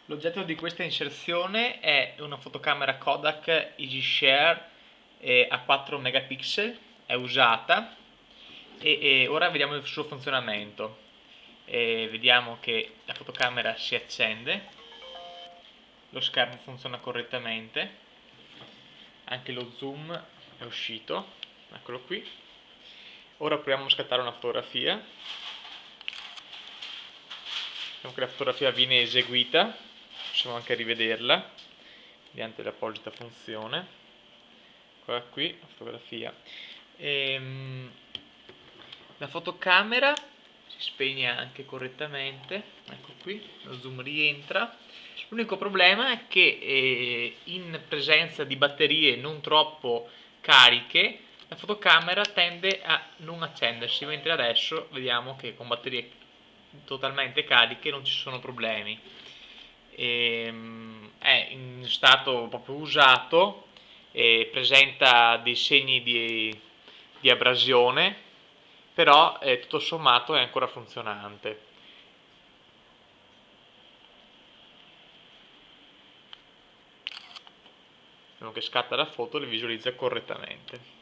L'oggetto di questa inserzione è una fotocamera Kodak EasyShare a 4 megapixel, è usata e ora vediamo il suo funzionamento. Vediamo che la fotocamera si accende, lo schermo funziona correttamente, anche lo zoom è uscito, eccolo qui. Ora proviamo a scattare una fotografia. Vediamo che la fotografia viene eseguita, possiamo anche rivederla mediante l'apposita funzione. Eccola qui, la fotografia. La fotocamera si spegne anche correttamente, ecco qui, lo zoom rientra. L'unico problema è che in presenza di batterie non troppo cariche, la fotocamera tende a non accendersi, mentre adesso vediamo che con batterie totalmente cariche non ci sono problemi. È in stato proprio usato e presenta dei segni di abrasione, però tutto sommato è ancora funzionante. Vediamo che scatta la foto e le visualizza correttamente.